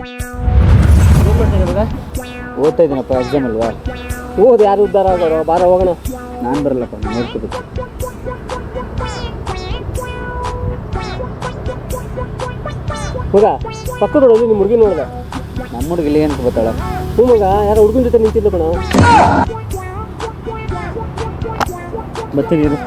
ಏನು ಮಾಡ್ತೀನಿ ಮಗ? ಓದ್ತಾ ಇದ್ದೀನಪ್ಪ, ಎಕ್ಸಾಮ್ ಅಲ್ವಾ? ಓದು, ಯಾರು ಉದ್ಧಾರ ಆಗೋರು? ಬಾರ ಹೋಗೋಣ. ನಾನು ಬರಲ್ಲಪ್ಪ, ನೋಡ್ಕೋಬೇಕು. ಮಗ ಪಕ್ಕದ ನೋಡೋದು ನಿಮ್ಮ ಹುಡುಗಿ ನೋಡಿದೆ. ನಮ್ಮ ಹುಡುಗಿಲಿ ಏನಕ್ಕೆ ಗೊತ್ತಾಳ? ಹ್ಞೂ ಮಗ, ಯಾರೋ ಹುಡುಗನ ಜೊತೆ ನಿಂತಿದ್ದ ಕಣ. ಬರ್ತೀನಿ ಇರು.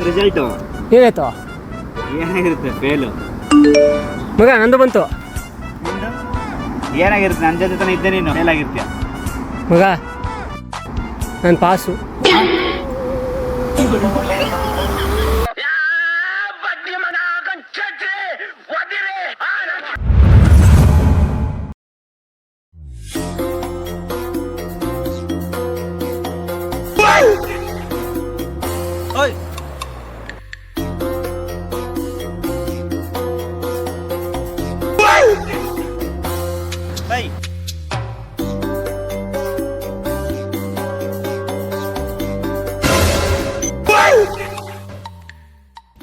ರಿಸಲ್ಟು ಏನಾಯ್ತು ಏನಾಗಿರುತ್ತೆ? ಫೇಲು ಮಗ. ನಂದು ಬಂತು ಏನಾಗಿರುತ್ತೆ? ನನ್ನ ಜೊತೆ ತಾನೇ ಇದ್ದೆ, ನೀನು ಫೇಲ್ ಆಗಿರ್ತೀಯ ಮಗ. ನಾನು ಪಾಸು.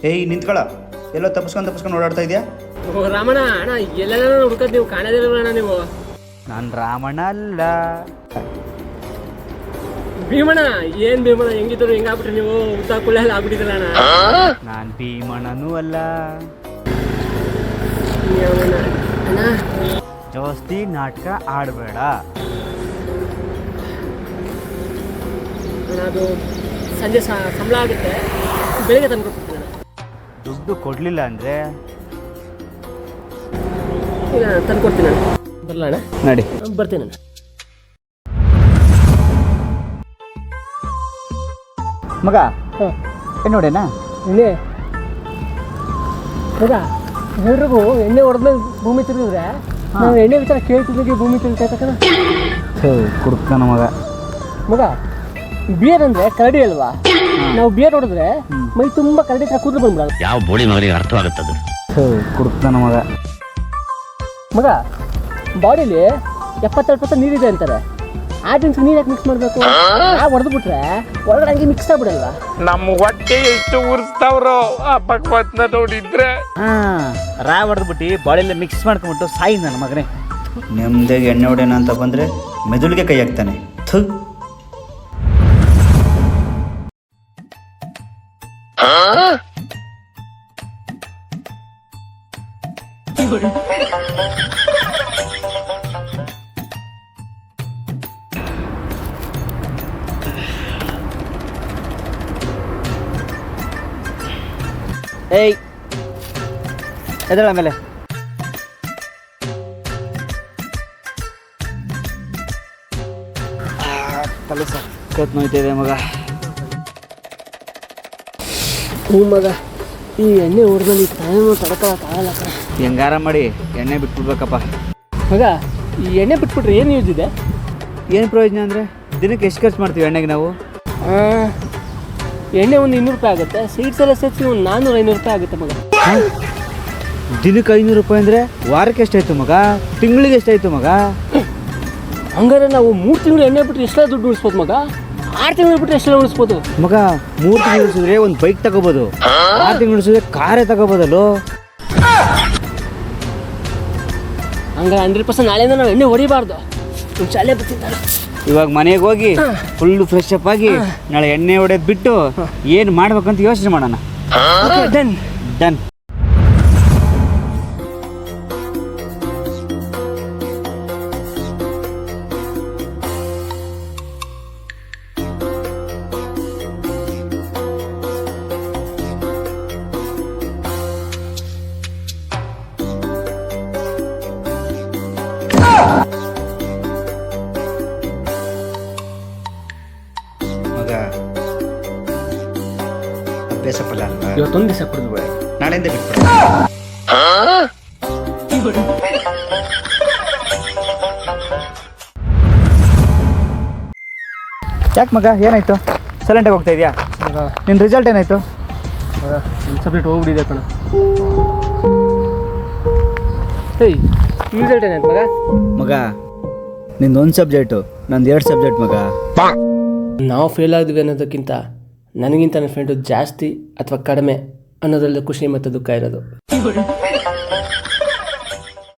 ಏಯ್ ನಿಂತ್ಕೊಳ, ಎಲ್ಲೋ ತಪ್ಪಿಸ್ಕೊಂಡು ಓಡಾಡ್ತಾ ಇದೆಯಾ? ರಾಮಣ್ಣ ಅಣ್ಣ, ಎಲ್ಲೆಲ್ಲ ಹುಡ್ಕದ್ ನೀವು ಕಾಣದಿರಣ್ಣ ನೀವು. ನಾನು ರಾಮಣ್ಣ ಅಲ್ಲ, ಭೀಮಣ್ಣ. ಏನ್ ಭೀಮಣ್ಣ, ಹೆಂಗಿದ್ರು ಹೆಂಗಾಗ್ಬಿಟ್ರಿ ನೀವು? ಉದ್ದ ಕುಳ್ಳ ಎಲ್ಲ ಆಗ್ಬಿಟ್ಟಿದ್ರಲ್ಲ ಅಣ್ಣ. ನಾನು ಭೀಮಣ್ಣನೂ ಅಲ್ಲ. ಅಣ್ಣ ಜಾಸ್ತಿ ನಾಟಕ ಆಡಬೇಡ. ಅದು ಸಂಜೆ ಸಂಬಳ ಆಗುತ್ತೆ, ಬೆಳಿಗ್ಗೆ ತಂದು ಕೊಡ್ತೀನಿ. ದುಡ್ಡು ಕೊಡಲಿಲ್ಲ ಅಂದರೆ ಇಲ್ಲ ತಂದು ಕೊಡ್ತೀನಿ ನಾನು. ಬರಲ್ಲ ಅಣ್ಣ? ನಡಿ, ಬರ್ತೀನಿ ಅಣ್ಣ. ಮಗ. ಏನು ನೋಡೇನಾ? ಎಣ್ಣೆ ಮಗ, ಎಲ್ರಿಗೂ ಎಣ್ಣೆ ಹೊಡೆದ್ಮೇಲೆ ಭೂಮಿ ತಿರುಗಿದ್ರೆ ನಾವು ಎಣ್ಣೆ ವಿಚಾರ ಕೇಳ್ತಿದ್ವಿ. ಭೂಮಿ ತಿರುಗ್ತಕ್ಕನ ಕುಡ್ಕನ ಮಗ. ಮಗ, ಬಿಯರ್ ಅಂದ್ರೆ ಕರಡಿ ಅಲ್ವಾ? ನಾವು ಬಿಯರ್ ಹೊಡೆದ್ರೆ ಮೈ ತುಂಬಾ ಕರಡಿ ಕೂದಲು ಬಂದ್ಬಿಡಲ್ಲ. ಯಾವ ಬೋಳಿ ಮಗನಿಗೆ ಅರ್ಥವಾಗುತ್ತದೆ? ಕುಡ್ಕನ ಮಗ. ಮಗ, ಬಾಡಿಲಿ 70% ನೀರಿದೆ ಅಂತಾರೆ. ಆ ಡ್ರಿಂಕ್ಸ್ ನೀರು ಯಾಕೆ ಮಿಕ್ಸ್ ಮಾಡಬೇಕು? ನಾವು ಹೊಡೆದು ಬಿಟ್ರೆ ಒಳಗಡೆ ಹಂಗೆ ಮಿಕ್ಸ್ ಆಗ್ಬಿಡಲ್ವಾ? ನಮ್ಮ ಹೊಟ್ಟೆ ಎಷ್ಟು ಉರ್ಸ್ತಾವ್ರೋ ಆ ಭಗವತ್ನ ನೋಡಿದ್ರೆ. ರಾ ಹೊಡೆದ್ಬಿಟ್ಟು ಬಾಳೆಲ್ಲ ಮಿಕ್ಸ್ ಮಾಡ್ಕೊಂಬಿಟ್ಟು ಸಾಯಿ ನನ್ನ ಮಗನೇ. ನೆಮ್ಮದಿಗೆ ಎಣ್ಣೆ ಹೊಡೆಯೋಣ ಅಂತ ಬಂದರೆ ಮೆದುಳಿಗೆ ಕೈ ಹಾಕ್ತಾನೆ. ಥು. ಏಯ್ ಎದಳ ಮೇಲೆ. ತಲೆ ಸಕ್ಕತ್ ನೋಯ್ತಿದೆ ಮಗ. ಹ್ಞೂ ಮಗ, ಈ ಎಣ್ಣೆ ಹೊಡೆದಲ್ಲಿ ಟೈಮು ತಡ್ಕೊಳಕ್ಕಾಗಲ್ಲ ಕಣ. ಹೆಂಗಾರ ಮಾಡಿ ಎಣ್ಣೆ ಬಿಟ್ಬಿಡ್ಬೇಕಪ್ಪ. ಮಗ, ಈ ಎಣ್ಣೆ ಬಿಟ್ಬಿಟ್ರೆ ಏನು ಯೂಸ್ ಇದೆ? ಏನು ಪ್ರಯೋಜನ ಅಂದರೆ ದಿನಕ್ಕೆ ಎಷ್ಟು ಖರ್ಚು ಮಾಡ್ತೀವಿ ಎಣ್ಣೆಗೆ ನಾವು? ಎಣ್ಣೆ ಒಂದು 200 ರೂಪಾಯಿ ಆಗುತ್ತೆ. ಸೀಡ್ಸ್ ಎಲ್ಲ ಸೇರಿಸಿ ಒಂದು 400-500 ರೂಪಾಯಿ ಆಗುತ್ತೆ ಮಗ. ದಿನಕ್ಕೆ 500 ರೂಪಾಯಿ ಅಂದರೆ ವಾರಕ್ಕೆ ಎಷ್ಟಾಯ್ತು ಮಗ? ತಿಂಗಳಿಗೆ ಎಷ್ಟಾಯ್ತು ಮಗ? ಹಂಗಾರೆ ನಾವು 3 ತಿಂಗಳು ಎಣ್ಣೆ ಬಿಟ್ಟರೆ ಎಷ್ಟೆಲ್ಲ ದುಡ್ಡು ಉಳಿಸ್ಬೋದು ಮಗ? 6 ತಿಂಗಳು ಬಿಟ್ಟರೆ ಎಷ್ಟೆಲ್ಲ ಉಳಿಸ್ಬೋದು ಮಗ? 3 ತಿಂಗಳು ಉಳಿಸಿದ್ರೆ ಒಂದು ಬೈಕ್ ತಗೋಬೋದು, 6 ತಿಂಗಳು ಉಳಿಸಿದ್ರೆ ಕಾರೇ ತಗೋಬೋದಲ್ಲೋ. ಹಂಗಾರೆ 100% ನಾಳೆಯಿಂದ ನಾವು ಎಣ್ಣೆ ಹೊಡಿಬಾರ್ದು. ಒಂದು ಶಾಲೆ ಬರ್ತಿದ್ದಾಳೆ. ಇವಾಗ ಮನೆಗೆ ಹೋಗಿ ಫುಲ್ಲು ಫ್ರೆಶ್ ಅಪ್ ಆಗಿ ನಾಳೆ ಎಣ್ಣೆ ಹೊಡೆಯೋದು ಬಿಟ್ಟು ಏನು ಮಾಡ್ಬೇಕಂತ ಯೋಚನೆ ಮಾಡೋಣ. Done done. ಮಗ, ಅಭ್ಯಾಸ ಫಲ ಅಲ್ವಾ? ಇವತ್ತೊಂದು ದಿವಸ ಕುಡಿದು ಬೇಡ, ನಾಳೆಯಿಂದ ಬಿಟ್ಬಿಡ. ಯಾಕೆ ಮಗ, ಏನಾಯ್ತು? ಸೈಲೆಂಟಾಗಿ ಹೋಗ್ತಾ ಇದೆಯಾ? ನಿನ್ನ ರಿಸಲ್ಟ್ ಏನಾಯ್ತು? ಒಂದು ಸಬ್ಜೆಕ್ಟ್ ಹೋಗ್ಬಿಟ್ಟಿದೆ ಕಣ. ಏಯ್, ರಿಸಲ್ಟ್ ಏನಾಯ್ತು ಮಗ? ಮಗ, ನಿಂದು 1 ಸಬ್ಜೆಕ್ಟು, ನಂದು 2 ಸಬ್ಜೆಕ್ಟ್ ಮಗ. ನಾವು ಫೇಲ್ ಆಗಿದ್ವಿ ಅನ್ನೋದಕ್ಕಿಂತ ನನಗಿಂತ ನನ್ನ ಫ್ರೆಂಡು ಜಾಸ್ತಿ ಅಥವಾ ಕಡಿಮೆ ಅನ್ನೋದ್ರಲ್ಲಿ ಖುಷಿ ಮತ್ತು ದುಃಖ ಇರೋದು.